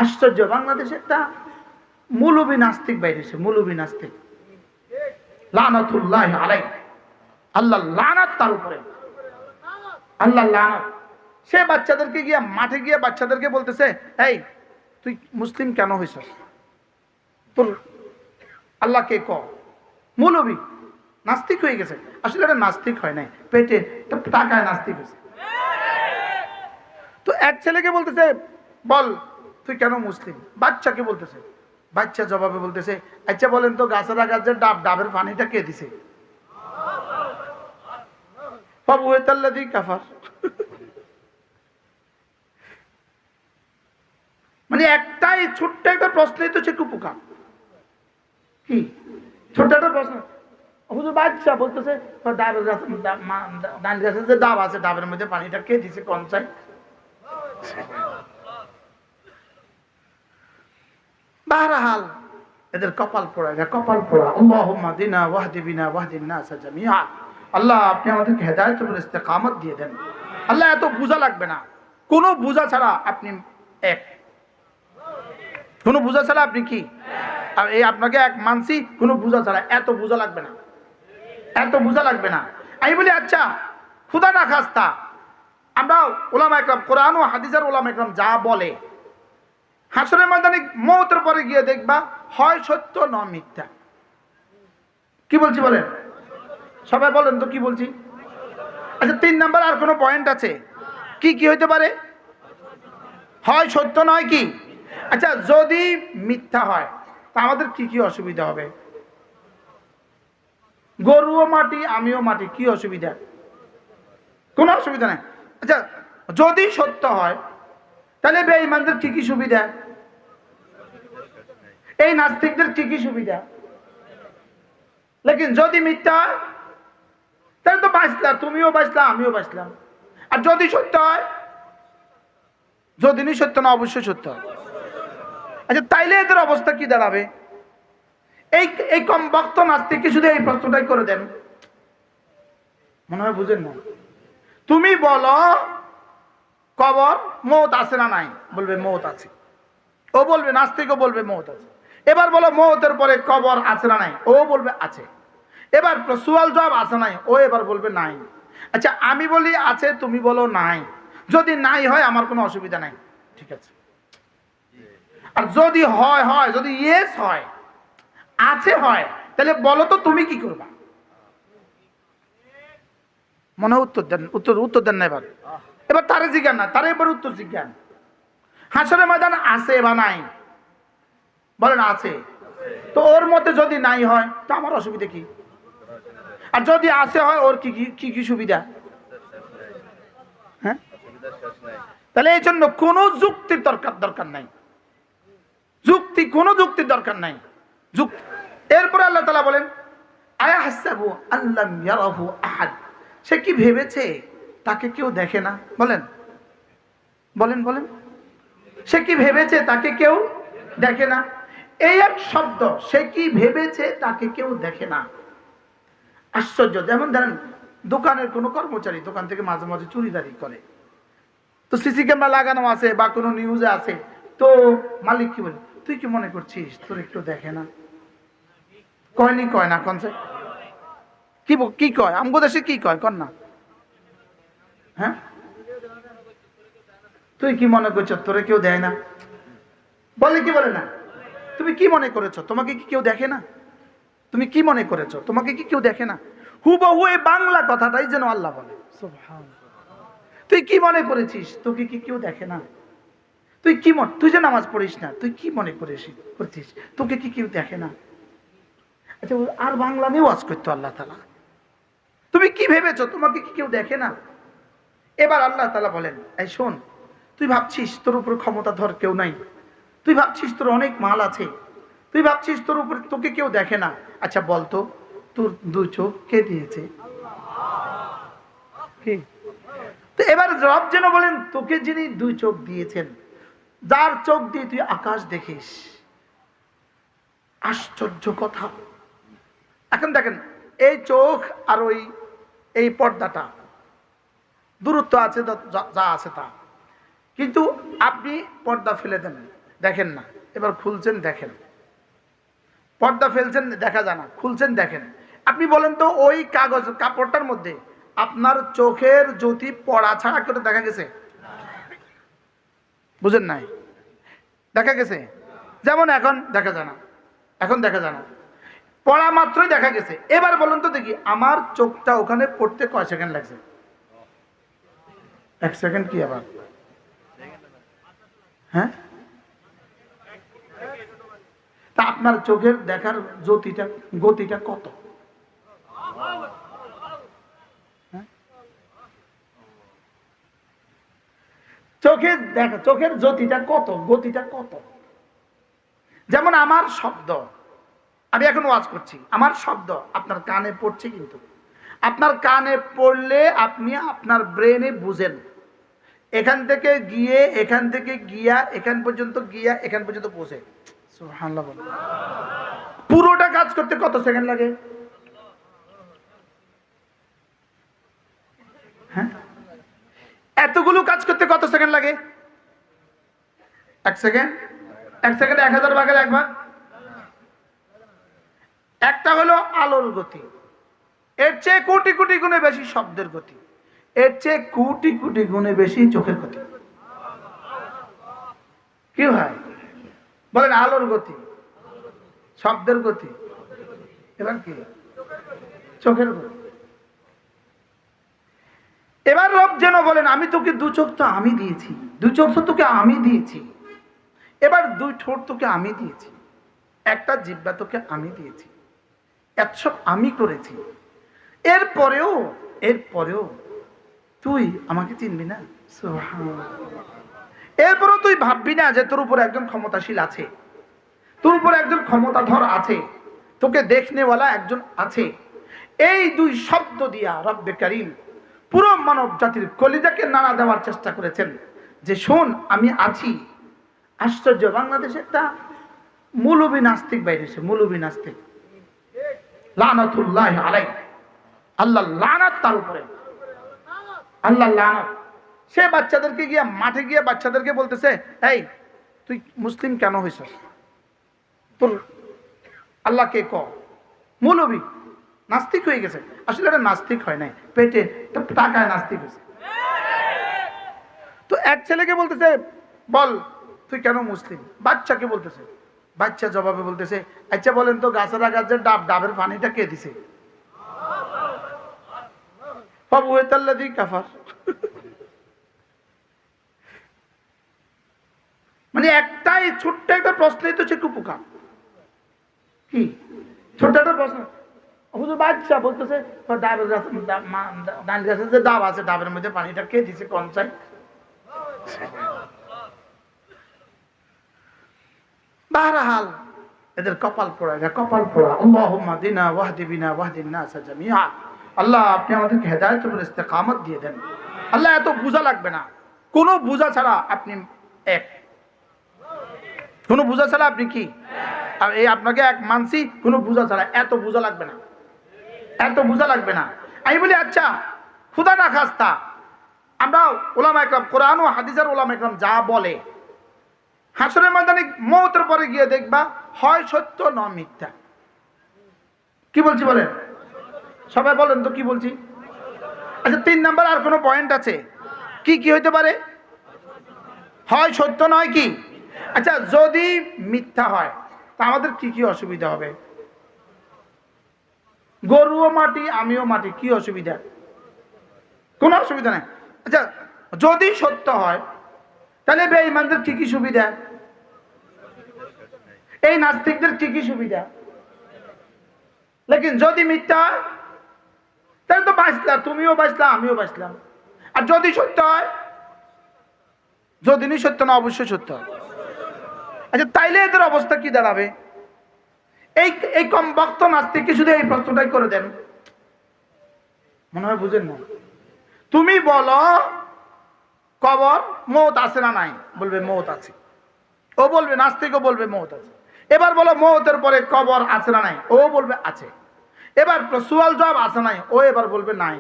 আশ্চর্য, বাংলাদেশে একটা মৌলবী নাস্তিক বাইরেছে, মৌলবী নাস্তিক, লানাতুল্লাহ আলাইহি, আল্লাহ লানাত তার উপরে, আল্লাহ লানাত। সে বাচ্চাদেরকে গিয়ে মাঠে গিয়ে বাচ্চাদেরকে বলতেছে, এই তুই মুসলিম কেন হইছস, তোর আল্লাহকে ক। মৌলবী নাস্তিক হয়ে গেছে, আসলে এটা নাস্তিক হয় নাই, পেটে টাকায় নাস্তিক হয়েছে। তো এক ছেলেকে বলতেছে, বল তুই কেন মুসলিম, বাচ্চাকে বলতেছে। বাচ্চা জবাবে বলতেছে, আচ্ছা বলেন তো গাছের গাছের ডাব, ডাবের পানিটা কে দিছে? বাবু হেতাল্লাদি কাফার। মানে একটাই ছোট্ট একটা প্রশ্নই তো সে কুপোকা। কি ছোট্ট একটা প্রশ্ন, হুজুর বাচ্চা বলতেছে ডাবের গাছ, ডাল গাছের যে ডাব আছে, ডাবের মধ্যে পানিটা কে দিছে কোন চাই? বাহরাহাল এদের কপাল পোড়া, এরা কপাল পোড়া। আল্লাহুম্মা দিনা ওয়াহদি বিনা ওয়াহদিন নাস জামিআ। আল্লাহ আপনি আমাদেরকে হেদায়েত এবং ইস্তেকামত দিয়ে দেন। আল্লাহ এত বোঝা লাগবে না, কোনো বোঝা ছাড়া আপনি এক, কোনো বোঝা ছাড়া আপনি কি, আর এই আপনাকে এক মানসি, কোনো বোঝা ছাড়া, এত বোঝা লাগবে না, এত বোঝা লাগবে না। আমি বলি আচ্ছা খুদা না খাস্তা, আমরা ওলামা একরাম, কোরআন ও হাদিসের ওলামা একরাম যা বলে, হাসরের ময়দানে মওতের পরে গিয়ে দেখবা হয় সত্য না মিথ্যা। কি বলছি বলেন, সবাই বলেন তো কি বলছি? আচ্ছা 3 নাম্বার আর কোনো পয়েন্ট আছে? কি কি হইতে পারে? হয় সত্য নয় কি? আচ্ছা যদি মিথ্যা হয় তা আমাদের কি কি অসুবিধা হবে? গরুও মাটি আমিও মাটি, কি অসুবিধা? কোনো অসুবিধা নাই। আচ্ছা যদি সত্য হয় তাহলে বেঈমানদের কি কি সুবিধা? এই নাস্তিকদের কি কি সুবিধা? লেকিন যদি মিথ্যা হয় তাহলে তো বাঁচলা, তুমিও বাঁচলা আমিও বাঁচলাম। আর যদি সত্য হয়, যদি নি সত্য না অবশ্যই সত্য। আচ্ছা তাইলে এদের অবস্থা কি দাঁড়াবে? এই কম বক্ত নাস্তিককে শুধু এই প্রশ্নটাই করে দেন, মনে হয় বুঝেন না। তুমি বলো কবর মওত আছে না নাই, বলবে মওত আছে, ও বলবে, নাস্তিকও বলবে মওত আছে। এবার বলো মওতের পরে কবর আছে না নাই, ও বলবে আছে। এবার সুয়াল জবাব আছে নাই, ও এবার বলবে নাই। আচ্ছা আমি বলি আছে, তুমি বলো নাই, যদি নাই হয় আমার কোনো অসুবিধা নাই, ঠিক আছে। আর যদি হয় হয়, যদি ইয়েস হয়, আছে হয়, তাহলে বলো তো তুমি কি করবা? মনে হয় উত্তর দেন, উত্তর দেন না। এবার তারে জিজ্ঞান না, তারে এবার উত্তর জিজ্ঞান। হাসরের ময়দান আছে বা নাই, বলেন আছে। তো ওর মতে যদি নাই হয় তো আমার অসুবিধা কি? আর যদি আছে হয়, ওর কি কি কি সুবিধা? হ্যাঁ, তাহলে এই জন্য কোনো যুক্তির দরকার নাই, কোনো যুক্তির দরকার নাই। এরপরে আল্লাহ তাআলা বলেন, আয়াহসাবু আল্লাম ইয়ারাহু আহাদ, সে কি ভেবেছে তাকে কেউ দেখে না? বলেন বলেন বলেন, সে কি ভেবেছে তাকে কেউ দেখে না? এই এক শব্দ, সে কি ভেবেছে তাকে কেউ দেখে না। আশ্চর্য। যেমন ধরেন দোকানের কোনো কর্মচারী দোকান থেকে মাঝে মাঝে চুরিদারি করে, তো সিসি ক্যামেরা লাগানো আছে বা কোনো নিউজে আছে, তো মালিক কি বলে, তুই কি মনে করছিস তোর কেউ দেখে না? কয়নি, কয় না, কনসে কি কয়? আমগো দেশে কি কয় কর না? হ্যাঁ, তুই কি মনে করছ তোরে কেউ দেয় না? বলে কি বলে না? তুমি কি মনে করেছো তোমাকে কি কেউ দেখে না? তুমি কি মনে করেছো তোমাকে কি কেউ দেখে না? হুবহু এই বাংলা কথাটাই যেন আল্লাহ বলে, সুবহানাল্লাহ। তুই কি মনে করেছিস তোকে কি কেউ দেখে না? তুই যে নামাজ পড়িস না, তুই কি মনে করছিস তোকে কি কেউ দেখে না? আচ্ছা আর বাংলা নিয়ে ওয়াজ করতো আল্লাহ তাআলা, তুমি কি ভেবেছো তোমাকে কি কেউ দেখে না? এবার আল্লাহ তাআলা বলেন, এই শোন, তুই ভাবছিস তোর উপর ক্ষমতাধর কেউ নাই, তুই ভাবছিস তোর অনেক মাল আছে, তুই ভাবছিস তোর উপর তোকে কেউ দেখে না। আচ্ছা বলতো তোর 2 চোখ কে দিয়েছে? কি? তো এবার রব যেন বলেন, তোকে যিনি 2 চোখ দিয়েছেন, যার চোখ দিয়ে তুই আকাশ দেখিস। আশ্চর্য কথা। এখন দেখেন এই চোখ আর এই পর্দাটা দূরত্ব আছে যা আছে তা, কিন্তু আপনি পর্দা ফেলে দেন, দেখেন না, এবার খুলছেন দেখেন, পর্দা ফেলছেন দেখা যায় না, খুলছেন দেখেন। আপনি বলেন তো ওই কাগজ কাপড়টার মধ্যে আপনার চোখের জ্যোতি পড়া ছাড়া কেউ দেখা গেছে? বুঝেন নাই? দেখা গেছে? যেমন এখন দেখা যায় না, এখন দেখা যায় না, পড়া মাত্রই দেখা গেছে। এবার বলুন তো দেখি আমার চোখটা ওখানে পড়তে কয় সেকেন্ড লাগছে? 1 সেকেন্ড কি আবার? হ্যাঁ, তা আপনার চোখের দেখার জ্যোতিটা গতিটা কত? হ্যাঁ? চোখের দেখা, চোখের জ্যোতিটা কত, গতিটা কত? যেমন আমার শব্দ, আমি এখন ওয়াজ করছি, আমার শব্দ আপনার কানে পড়ছে, কিন্তু আপনার কানে পড়লে আপনি আপনার ব্রেনে বুঝেন, এখান থেকে গিয়ে এখান থেকে গিয়া এখান পর্যন্ত গিয়া এখান পর্যন্ত পৌঁছে। সুবহানাল্লাহ বলেন। পুরোটা কাজ করতে কত সেকেন্ড লাগে? হ্যাঁ, এতগুলো কাজ করতে কত সেকেন্ড লাগে? 1 সেকেন্ড। 1 সেকেন্ডে 1000 ভাগের 1 ভাগ। একটা হলো আলোর গতি, এর চেয়ে কোটি কোটি গুণে বেশি শব্দের গতি, এর চেয়ে কোটি কোটি গুণে বেশি চোখের গতি। কি হয় বলেন? আলোর গতি, শব্দের গতি, এবার কি? চোখের গতি। এবার রব যেন বলেন আমি তোকে 2 চোখ তো আমি দিয়েছি, 2 চোখ তো তোকে আমি দিয়েছি, এবার 2 ঠোঁট তোকে আমি দিয়েছি, একটা জিহ্বা তোকে আমি দিয়েছি, এত সব আমি করেছি, এরপরেও তুই আমাকে চিনবি না? সুবহানাল্লাহ। এরপরেও তুই ভাববি না যে তোর উপর একজন ক্ষমতাশীল আছে, তোর উপর একজন ক্ষমতাধর আছে, তোকে দেখনেওয়ালা একজন আছে। এই 2 শব্দ দিয়া রব্বে কারীম পুরো মানব জাতির কলিজাকে নাড়া দেওয়ার চেষ্টা করেছেন যে শোন আমি আছি। আশ্চর্য, বাংলাদেশে একটা মৌলবী নাস্তিক বাইরেছে, মৌলবী নাস্তিক, লানাতুল্লাহি আলাইহি, আল্লাহ লানাত তার উপরে, আল্লাহ লানাত। সে বাচ্চাদেরকে গিয়ে মাঠে গিয়ে বাচ্চাদেরকে বলতেছে এই তুই মুসলিম কেন হইছস, তোর আল্লাহ কে ক। মৌলবী নাস্তিক হয়ে গেছে, আসলে এটা নাস্তিক হয় নাই, পেটে টাকায় নাস্তিক হয়েছে। তো এক ছেলেকে বলতেছে বল তুই কেন মুসলিম, বাচ্চাকে বলতেছে, বাচ্চা জবাবে বলতেছে আচ্ছা বলেন তো গাছেরা গাছের ডাব, ডাবের পানিটা কে দিছে? মানে একটাই ছোট্ট একটা প্রশ্নই তো সে কুপোকা। কি ছোট্ট একটা প্রশ্ন, হুজুর বাচ্চা বলতেছে ডাবের গাছ, ডাল গাছের যে ডাব আছে ডাবের মধ্যে পানিটা কে দিছে কোন চাই? বাহরাহাল এদের কপাল পোড়া, এটা কপাল পোড়া। আল্লাহুম্মা দিনা ওয়াহদি বিনা ওয়াহদিন নাস জামিআ। আল্লাহ আপনি আমাদেরকে হেদায়েত এবং ইস্তেকামত দিয়ে দেন। আল্লাহ এত বোঝা লাগবে না, কোনো বোঝা ছাড়া আপনি এক, কোনো বোঝা ছাড়া আপনি কি, আর এই আপনাকে এক মানসি, কোনো বোঝা ছাড়া, এত বোঝা লাগবে না, এত বোঝা লাগবে না। আমি বলি আচ্ছা খুদা না খাস্তা আমরা ওলামা একরাম, কোরআন ও হাদিসের ওলামা একরাম যা বলে হাসরের ময়দানে মওতের পরে গিয়ে দেখবা হয় সত্য না মিথ্যা। কি বলছি বলেন? সবাই বলেন তো কি বলছি? আচ্ছা 3 নাম্বার আর কোনো পয়েন্ট আছে? কি কি হইতে পারে? হয় সত্য নয় কি? আচ্ছা যদি মিথ্যা হয় তা আমাদের কি কি অসুবিধা হবে? গরুও মাটি আমিও মাটি, কি অসুবিধা? কোনো অসুবিধা নাই। আচ্ছা যদি সত্য হয় তাহলে বেঈমানদের কি কি সুবিধা? এই নাস্তিকদের কি কি সুবিধা? লেকিন যদি মিথ্যা হয় তাহলে তো বাঁচলা, তুমিও বাঁচলা আমিও বাঁচলাম। আর যদি সত্য হয়, যদি সত্য না অবশ্যই সত্য হয়। আচ্ছা তাইলে এদের অবস্থা কি দাঁড়াবে? এই কম বক্ত নাস্তিককে শুধু এই প্রশ্নটাই করে দেন, মনে হয় বুঝেন না। তুমি বলো কবর মওত আছে না নাই, বলবে মওত আছে, ও বলবে, নাস্তিকও বলবে মওত আছে। এবার বলো মওতের পরে কবর আছে না নাই, ও বলবে আছে। এবার সুয়াল জবাব আছে নাই, ও এবার বলবে নাই।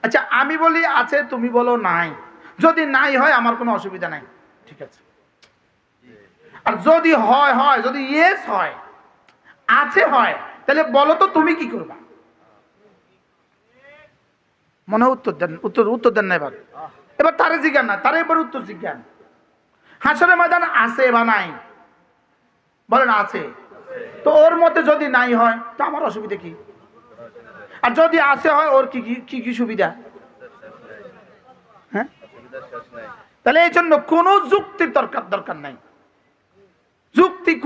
আচ্ছা আমি বলি আছে, তুমি বলো নাই, যদি নাই হয় আমার কোনো অসুবিধা নাই, ঠিক আছে। আর যদি হয় হয়, যদি ইয়েস হয়, আছে হয়, তাহলে বলো তো তুমি কি করবা? মনে হয় উত্তর দেন, উত্তর দেন না এবার। এবার তারে জিজ্ঞান না, তারে এবার উত্তর জিজ্ঞান। হাসরের ময়দান আছে বা নাই? বলেন আছে। তো ওর মতে যদি নাই হয় তো আমার অসুবিধা কি? আর যদি আছে হয়, ওর কি কি কি সুবিধা? হ্যাঁ, তাহলে এই জন্য কোনো যুক্তির দরকার নাই,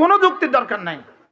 কোনো যুক্তির দরকার নাই।